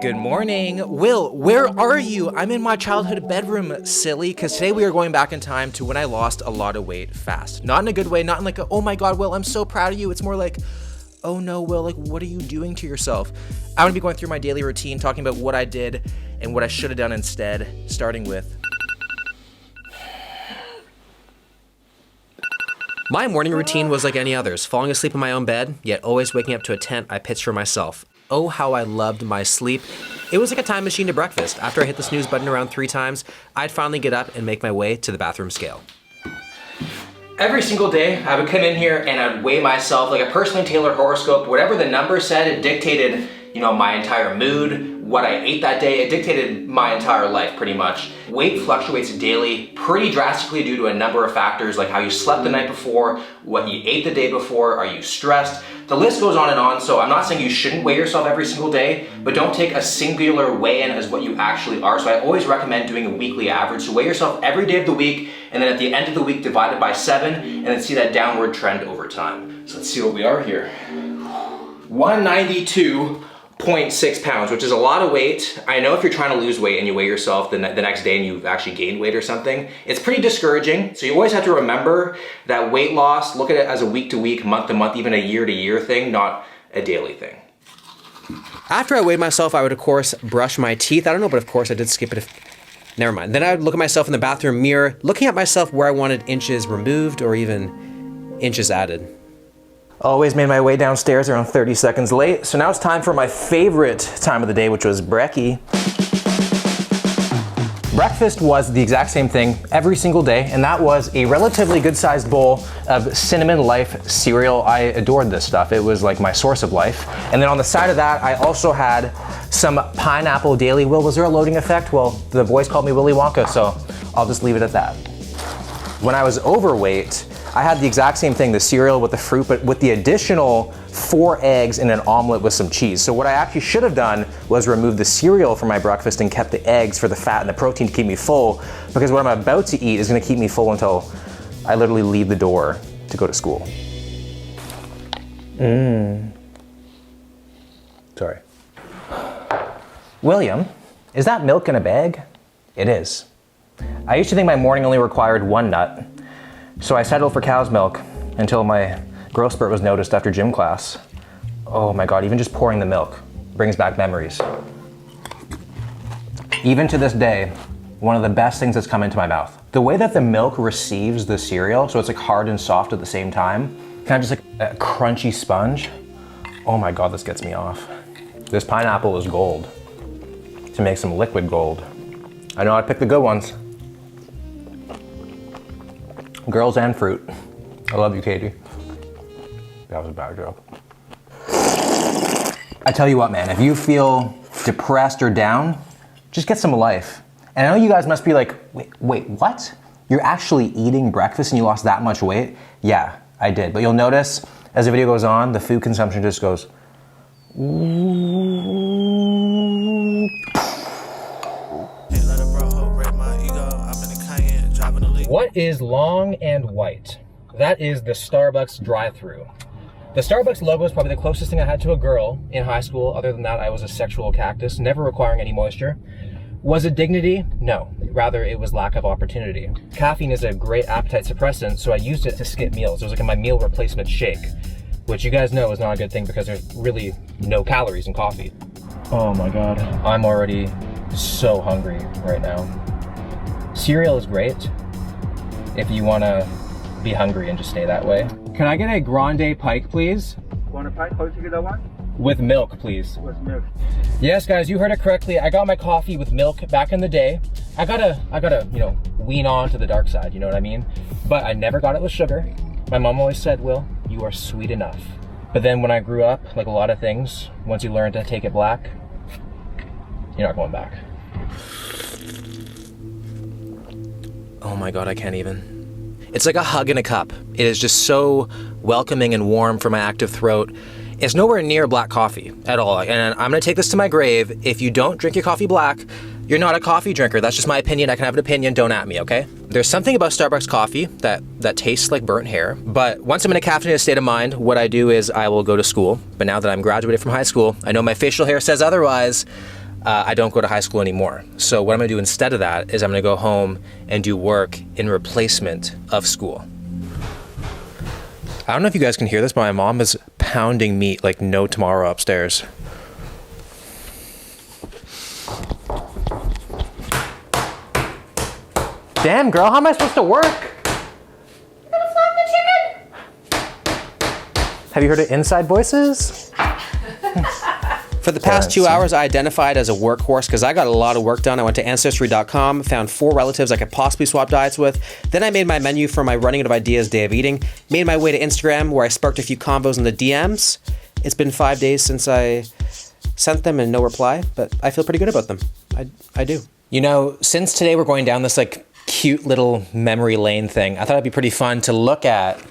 Good morning. Will, where are you? I'm in my childhood bedroom, silly, because today we are going back in time to when I lost a lot of weight fast. Not in a good way, not in like a, oh my God, Will, I'm so proud of you. It's more like, oh no, Will, like what are you doing to yourself? I'm gonna be going through my daily routine, talking about what I did and what I should have done instead, starting with. My morning routine was like any others, falling asleep in my own bed, yet always waking up to a tent I pitched for myself. Oh, how I loved my sleep. It was like a time machine to breakfast. After I hit the snooze button around 3 times, I'd finally get up and make my way to the bathroom scale. Every single day, I would come in here and I'd weigh myself like a personally tailored horoscope. Whatever the number said, it dictated, my entire mood, what I ate that day. It dictated my entire life pretty much. Weight fluctuates daily pretty drastically due to a number of factors like how you slept the night before, what you ate the day before, are you stressed? The list goes on and on, so I'm not saying you shouldn't weigh yourself every single day, but don't take a singular weigh-in as what you actually are. So I always recommend doing a weekly average. So weigh yourself every day of the week, and then at the end of the week, divide it by 7, and then see that downward trend over time. So let's see what we are here. 192.6 pounds, which is a lot of weight. I know if you're trying to lose weight and you weigh yourself the next day and you've actually gained weight or something, it's pretty discouraging. So you always have to remember that weight loss, look at it as a week to week, month to month, even a year to year thing, not a daily thing. After I weighed myself, I would of course brush my teeth. I don't know, but of course I did skip it. Never mind. Then I would look at myself in the bathroom mirror, looking at myself where I wanted inches removed or even inches added. Always made my way downstairs around 30 seconds late, so now it's time for my favorite time of the day, which was brekkie. Breakfast was the exact same thing every single day, and that was a relatively good-sized bowl of Cinnamon Life cereal. I adored this stuff. It was like my source of life. And then on the side of that, I also had some pineapple daily. Will, was there a loading effect? Well, the boys called me Willy Wonka, so I'll just leave it at that. When I was overweight, I had the exact same thing, the cereal with the fruit, but with the additional 4 eggs and an omelet with some cheese. So what I actually should have done was remove the cereal from my breakfast and kept the eggs for the fat and the protein to keep me full, because what I'm about to eat is gonna keep me full until I literally leave the door to go to school. Sorry. William, is that milk in a bag? It is. I used to think my morning only required 1 nut. So I settled for cow's milk until my growth spurt was noticed after gym class. Oh my God, even just pouring the milk brings back memories. Even to this day, one of the best things that's come into my mouth. The way that the milk receives the cereal, so it's like hard and soft at the same time, kind of just like a crunchy sponge. Oh my God, this gets me off. This pineapple is gold to make some liquid gold. I know how to pick the good ones. Girls and fruit. I love you, Katie. That was a bad joke. I tell you what, man, if you feel depressed or down, just get some life. And I know you guys must be like, wait, what? You're actually eating breakfast and you lost that much weight? Yeah, I did. But you'll notice as the video goes on, the food consumption just goes. What is long and white? That is the Starbucks drive-thru. The Starbucks logo is probably the closest thing I had to a girl in high school. Other than that, I was a sexual cactus, never requiring any moisture. Was it dignity? No. Rather, it was lack of opportunity. Caffeine is a great appetite suppressant, so I used it to skip meals. It was like my meal replacement shake, which you guys know is not a good thing because there's really no calories in coffee. Oh my God. I'm already so hungry right now. Cereal is great if you want to be hungry and just stay that way. Can I get a grande pike, please? Want a pike? How much you get that one? With milk, please. With milk. Yes, guys, you heard it correctly. I got my coffee with milk back in the day. I gotta, wean on to the dark side, you know what I mean? But I never got it with sugar. My mom always said, Will, you are sweet enough. But then when I grew up, like a lot of things, once you learn to take it black, you're not going back. Oh my God, I can't even. It's like a hug in a cup. It is just so welcoming and warm for my active throat. It's nowhere near black coffee at all. And I'm gonna take this to my grave. If you don't drink your coffee black, you're not a coffee drinker. That's just my opinion. I can have an opinion, don't at me, okay? There's something about Starbucks coffee that tastes like burnt hair. But once I'm in a caffeinated state of mind, what I do is I will go to school. But now that I'm graduated from high school, I know my facial hair says otherwise. I don't go to high school anymore. So what I'm gonna do instead of that is I'm gonna go home and do work in replacement of school. I don't know if you guys can hear this, but my mom is pounding meat like no tomorrow upstairs. Damn, girl, how am I supposed to work? I'm gonna flatten the chicken. Have you heard of inside voices? For the past 2 hours, I identified as a workhorse because I got a lot of work done. I went to Ancestry.com, found 4 relatives I could possibly swap diets with. Then I made my menu for my running out of ideas day of eating. Made my way to Instagram where I sparked a few combos in the DMs. It's been 5 days since I sent them and no reply, but I feel pretty good about them. I do. You know, since today we're going down this like cute little memory lane thing, I thought it'd be pretty fun to look at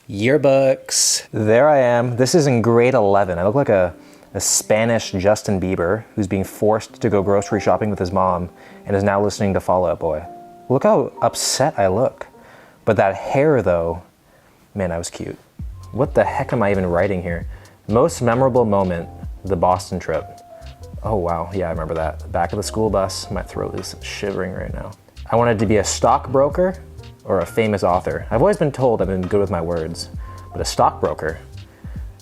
yearbooks. There I am. This is in grade 11. I look like a Spanish Justin Bieber who's being forced to go grocery shopping with his mom and is now listening to Fall Out Boy. Look how upset I look. But that hair though, man, I was cute. What the heck am I even writing here? Most memorable moment, the Boston trip. Oh wow, yeah, I remember that. Back of the school bus, my throat is shivering right now. I wanted to be a stockbroker or a famous author. I've always been told I've been good with my words, but a stockbroker,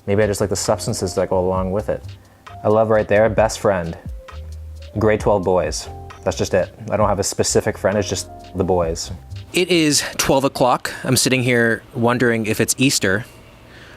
maybe I just like the substances that go along with it. I love right there, best friend, grade 12 boys. That's just it. I don't have a specific friend, it's just the boys. It is 12 o'clock. I'm sitting here wondering if it's Easter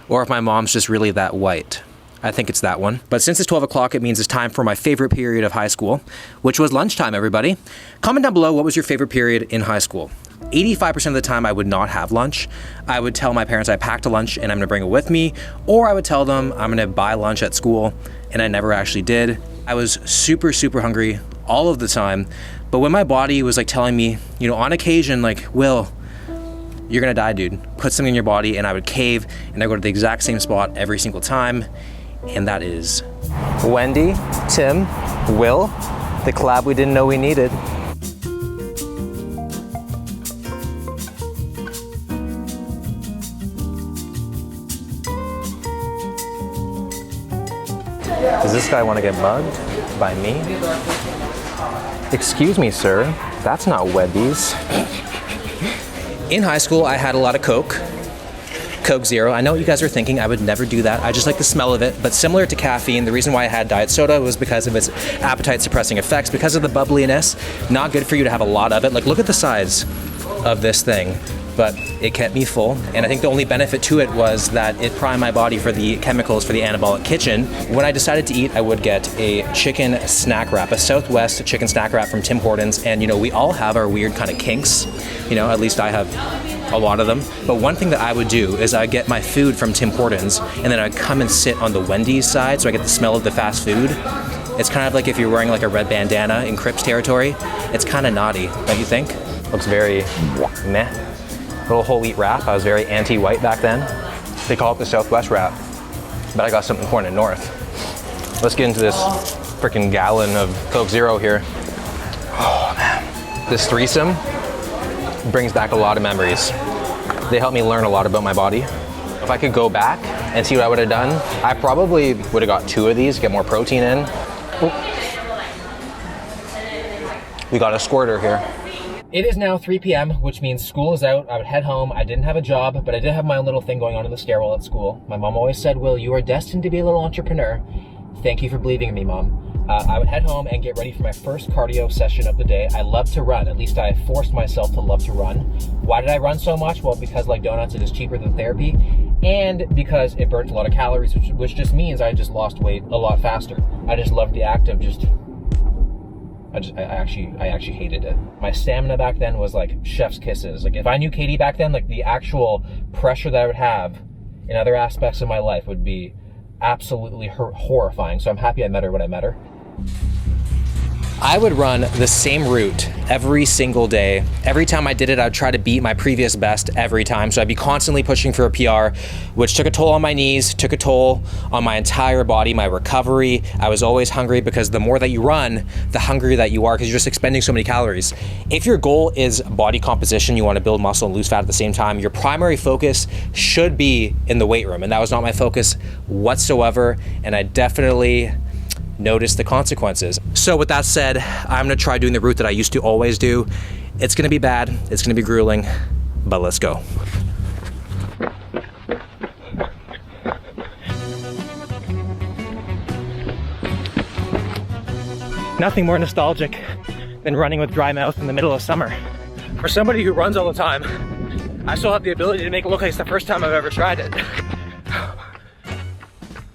or if my mom's just really that white. I think it's that one. But since it's 12 o'clock, it means it's time for my favorite period of high school, which was lunchtime, everybody. Comment down below, what was your favorite period in high school? 85% of the time I would not have lunch. I would tell my parents I packed a lunch and I'm gonna bring it with me, or I would tell them I'm gonna buy lunch at school, and I never actually did. I was super, super hungry all of the time, but when my body was like telling me, you know, on occasion, like, Will, you're gonna die, dude. Put something in your body, and I would cave, and I go to the exact same spot every single time, and that is Wendy, Tim, Will, the collab we didn't know we needed. Does this guy want to get mugged by me? Excuse me, sir. That's not Wendy's. In high school, I had a lot of Coke. Coke Zero. I know what you guys are thinking. I would never do that. I just like the smell of it. But similar to caffeine, the reason why I had diet soda was because of its appetite suppressing effects, because of the bubbliness. Not good for you to have a lot of it. Like, look at the size of this thing. But it kept me full, and I think the only benefit to it was that it primed my body for the chemicals for the anabolic kitchen. When I decided to eat, I would get a chicken snack wrap, a Southwest chicken snack wrap from Tim Hortons, and you know, we all have our weird kind of kinks, you know, at least I have a lot of them. But one thing that I would do is I'd get my food from Tim Hortons, and then I'd come and sit on the Wendy's side, so I get the smell of the fast food. It's kind of like if you're wearing like a red bandana in Crips territory. It's kind of naughty, don't you think? Looks very meh. Little whole wheat wrap. I was very anti-white back then. They call it the Southwest wrap, but I got something for it north. Let's get into this freaking gallon of Coke Zero here. Oh man, this threesome brings back a lot of memories. They helped me learn a lot about my body. If I could go back and see what I would have done, I probably would have got 2 of these, get more protein in. Oop. We got a squirter here. It is now 3 p.m., which means school is out. I would head home. I didn't have a job, but I did have my own little thing going on in the stairwell at school. My mom always said, Will, you are destined to be a little entrepreneur. Thank you for believing in me, Mom. I would head home and get ready for my first cardio session of the day. I love to run. At least I forced myself to love to run. Why did I run so much? Well, because like donuts, it is cheaper than therapy, and because it burnt a lot of calories, which just means I just lost weight a lot faster. I just loved the act of just... I actually hated it. My stamina back then was like chef's kisses. Like if I knew Katie back then, like the actual pressure that I would have in other aspects of my life would be absolutely horrifying. So I'm happy I met her when I met her. I would run the same route every single day. Every time I did it, I'd try to beat my previous best every time. So I'd be constantly pushing for a PR, which took a toll on my knees, took a toll on my entire body, my recovery. I was always hungry because the more that you run, the hungrier that you are because you're just expending so many calories. If your goal is body composition, you want to build muscle and lose fat at the same time, your primary focus should be in the weight room. And that was not my focus whatsoever. And I definitely notice the consequences. So with that said, I'm gonna try doing the route that I used to always do. It's gonna be bad, it's gonna be grueling, but let's go. Nothing more nostalgic than running with dry mouth in the middle of summer. For somebody who runs all the time, I still have the ability to make it look like it's the first time I've ever tried it.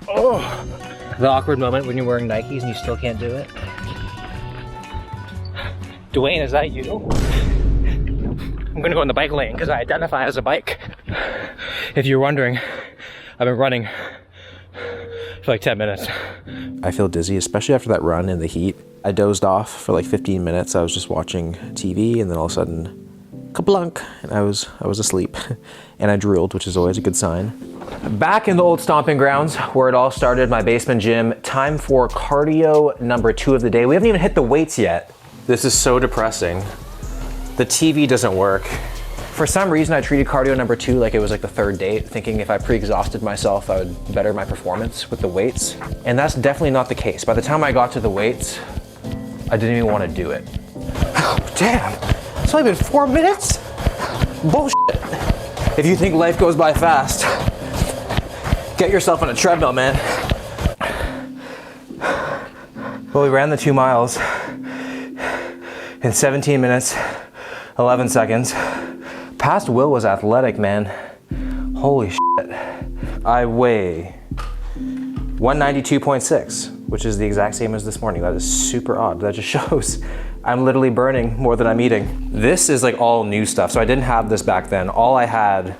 Oh. The awkward moment when you're wearing Nikes and you still can't do it. Dwayne, is that you? I'm gonna go in the bike lane because I identify as a bike. If you're wondering, I've been running for like 10 minutes. I feel dizzy, especially after that run in the heat. I dozed off for like 15 minutes. I was just watching TV and then all of a sudden, kablunk, and I was asleep. And I drooled, which is always a good sign. Back in the old stomping grounds where it all started, my basement gym. Time for cardio number 2 of the day. We haven't even hit the weights yet. This is so depressing. The TV doesn't work. For some reason, I treated cardio number 2 like it was like the 3rd date, thinking if I pre-exhausted myself, I would better my performance with the weights. And that's definitely not the case. By the time I got to the weights, I didn't even want to do it. Oh, damn, it's only been 4 minutes? Bullshit. If you think life goes by fast, get yourself on a treadmill, man. Well, we ran the 2 miles in 17 minutes, 11 seconds. Past Will was athletic, man. Holy shit. I weigh 192.6, which is the exact same as this morning. That is super odd. That just shows I'm literally burning more than I'm eating. This is like all new stuff. So I didn't have this back then. All I had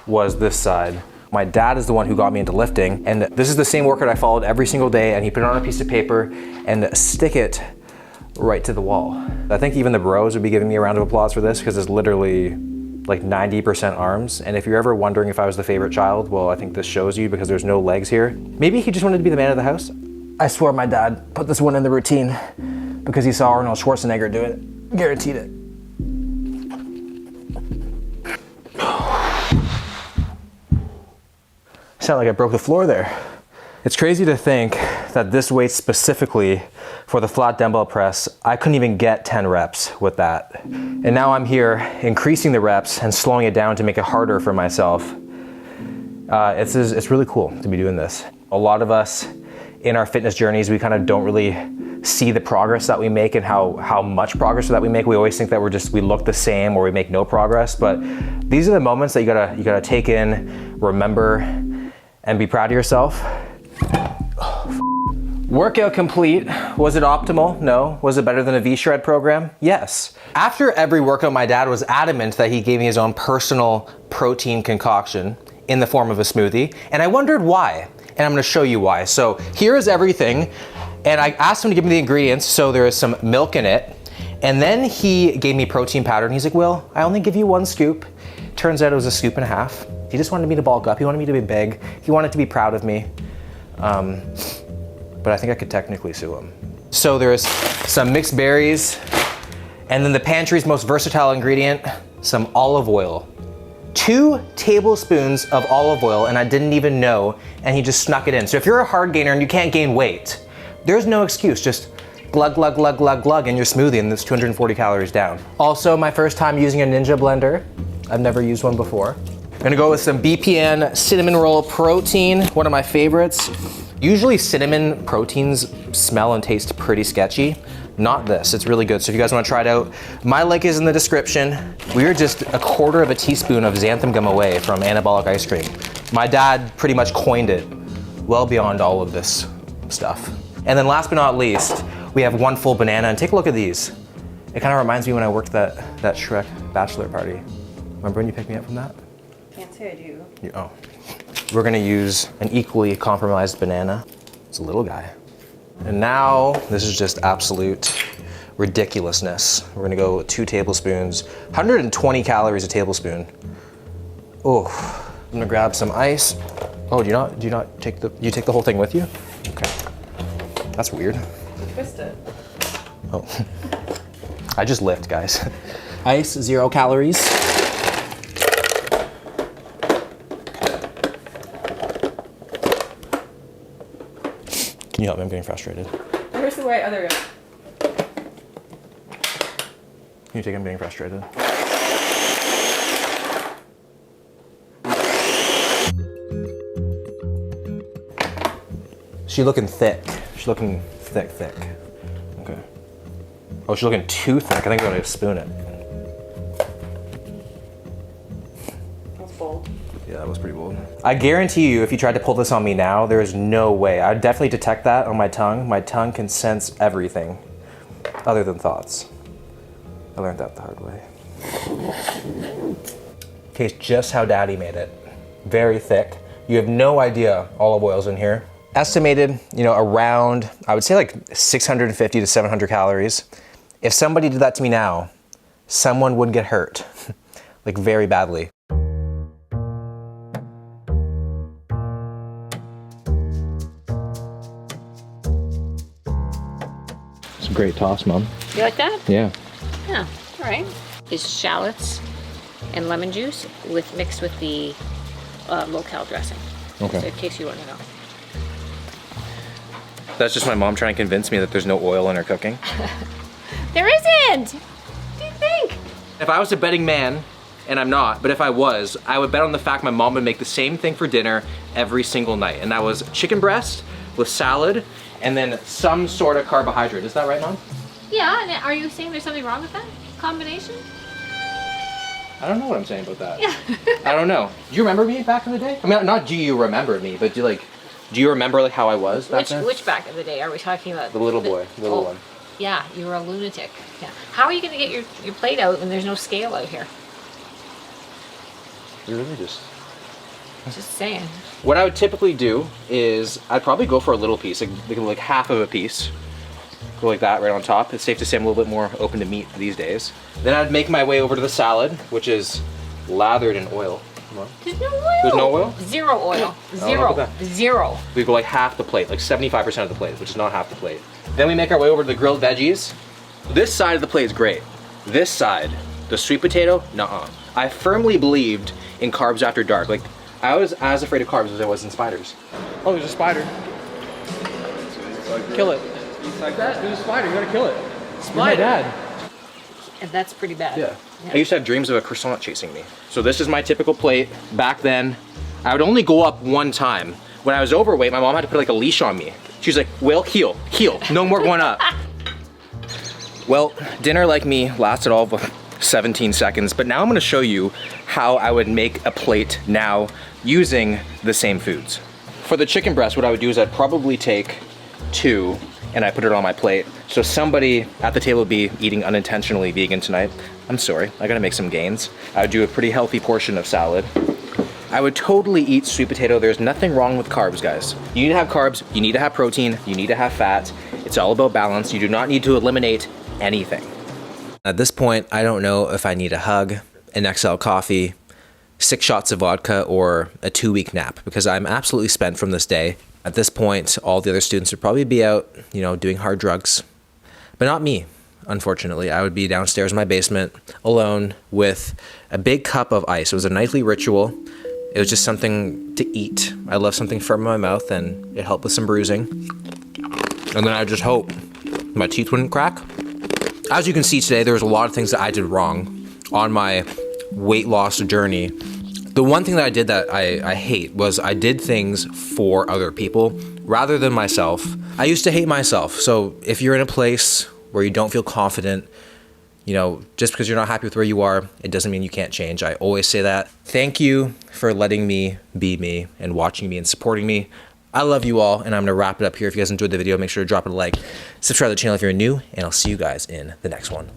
was this side. My dad is the one who got me into lifting, and this is the same workout I followed every single day, and he put it on a piece of paper and stick it right to the wall. I think even the bros would be giving me a round of applause for this because it's literally like 90% arms. And if you're ever wondering if I was the favorite child, well, I think this shows you because there's no legs here. Maybe he just wanted to be the man of the house. I swear my dad put this one in the routine because he saw Arnold Schwarzenegger do it. Guaranteed it. Sound like I broke the floor there. It's crazy to think that this weight specifically for the flat dumbbell press, I couldn't even get 10 reps with that. And now I'm here increasing the reps and slowing it down to make it harder for myself. It's really cool to be doing this. A lot of us in our fitness journeys, we kind of don't really see the progress that we make and how much progress that we make. We always think that we look the same or we make no progress, but these are the moments that you gotta take in, remember, and be proud of yourself. Workout complete. Was it optimal? No. Was it better than a V-Shred program? Yes. After every workout, my dad was adamant that he gave me his own personal protein concoction in the form of a smoothie, and I wondered why, and I'm gonna show you why. So here is everything, and I asked him to give me the ingredients, so there is some milk in it, and then he gave me protein powder, and he's like, Will, I only give you 1 scoop. Turns out it was a scoop and a half. He just wanted me to bulk up. He wanted me to be big. He wanted to be proud of me. But I think I could technically sue him. So there's some mixed berries, and then the pantry's most versatile ingredient, some olive oil. 2 tablespoons of olive oil, and I didn't even know, and he just snuck it in. So if you're a hard gainer and you can't gain weight, there's no excuse. Just glug, glug, glug, glug, glug in your smoothie, and it's 240 calories down. Also, my first time using a Ninja blender. I've never used one before. I'm gonna go with some BPN cinnamon roll protein, one of my favorites. Usually cinnamon proteins smell and taste pretty sketchy. Not this, it's really good. So if you guys wanna try it out, my link is in the description. We are just a 1/4 teaspoon of xanthan gum away from anabolic ice cream. My dad pretty much coined it well beyond all of this stuff. And then last but not least, we have 1 full banana, and take a look at these. It kind of reminds me when I worked that Shrek bachelor party. Remember when you picked me up from that? Can't say I do. Oh. We're gonna use an equally compromised banana. It's a little guy. And now, this is just absolute ridiculousness. We're gonna go 2 tablespoons, 120 calories a tablespoon. Oh, I'm gonna grab some ice. Oh, do you not take the whole thing with you? Okay. That's weird. Twist it. Oh. I just lift, guys. Ice, 0 calories. Can you you help me? I'm getting frustrated. Where's the way other? Can you take? I'm getting frustrated. She's looking thick. She's looking thick. Okay. Oh, she's looking too thick. I think I'm gonna spoon it. That's bold. Yeah, that was pretty bold. I guarantee you, if you tried to pull this on me now, there is no way. I'd definitely detect that on my tongue. My tongue can sense everything, other than thoughts. I learned that the hard way. Tastes just how Daddy made it. Very thick. You have no idea olive oil's in here. Estimated, around, I would say like 650 to 700 calories. If somebody did that to me now, someone would get hurt, like very badly. It's a great toss, Mom. You like that? Yeah. Yeah, all right. Is shallots and lemon juice mixed with the low-cal dressing. Okay. So in case you want to know. That's just my mom trying to convince me that there's no oil in her cooking. There isn't! What do you think? If I was a betting man, and I'm not, but if I was, I would bet on the fact my mom would make the same thing for dinner every single night. And that was chicken breast with salad and then some sort of carbohydrate. Is that right, Mom? Yeah, and are you saying there's something wrong with that combination? I don't know what I'm saying about that. Yeah. I don't know. Do you remember me back in the day? I mean, not do you remember me, but do you remember like how I was back then? Which back in the day are we talking about? The little boy, little one. Yeah, you were a lunatic. Yeah. How are you going to get your plate out when there's no scale out here? You're really just saying. What I would typically do is I'd probably go for a little piece, like half of a piece. Go like that right on top. It's safe to say I'm a little bit more open to meat these days. Then I'd make my way over to the salad, which is lathered in oil. Come on. There's no oil. There's no oil? Zero oil. look at that. Zero. We go like half the plate, like 75% of the plate, which is not half the plate. Then we make our way over to the grilled veggies. This side of the plate is great. This side, the sweet potato, nuh-uh. I firmly believed in carbs after dark. Like, I was as afraid of carbs as I was in spiders. Oh, there's a spider. Kill it. There's a spider, you gotta kill it. Spider. You're my dad. And that's pretty bad. Yeah. I used to have dreams of a croissant chasing me. So this is my typical plate. Back then, I would only go up one time. When I was overweight, my mom had to put like a leash on me. She's like, Will, heel, no more going up. Well, dinner like me lasted all of 17 seconds, but now I'm gonna show you how I would make a plate now using the same foods. For the chicken breast, what I would do is I'd probably take 2 and I put it on my plate. So somebody at the table would be eating unintentionally vegan tonight. I'm sorry, I gotta make some gains. I would do a pretty healthy portion of salad. I would totally eat sweet potato. There's nothing wrong with carbs, guys. You need to have carbs, you need to have protein, you need to have fat. It's all about balance. You do not need to eliminate anything. At this point, I don't know if I need a hug, an XL coffee, 6 shots of vodka, or a 2-week nap, because I'm absolutely spent from this day. At this point, all the other students would probably be out, doing hard drugs, but not me. Unfortunately, I would be downstairs in my basement alone with a big cup of ice. It was a nightly ritual. It was just something to eat. I love something firm in my mouth, and it helped with some bruising. And then I just hope my teeth wouldn't crack. As you can see today, there was a lot of things that I did wrong on my weight loss journey. The one thing that I did that I hate was I did things for other people rather than myself. I used to hate myself. So if you're in a place where you don't feel confident, just because you're not happy with where you are, it doesn't mean you can't change. I always say that. Thank you for letting me be me and watching me and supporting me. I love you all, and I'm gonna wrap it up here. If you guys enjoyed the video, make sure to drop it a like, subscribe to the channel if you're new, and I'll see you guys in the next one.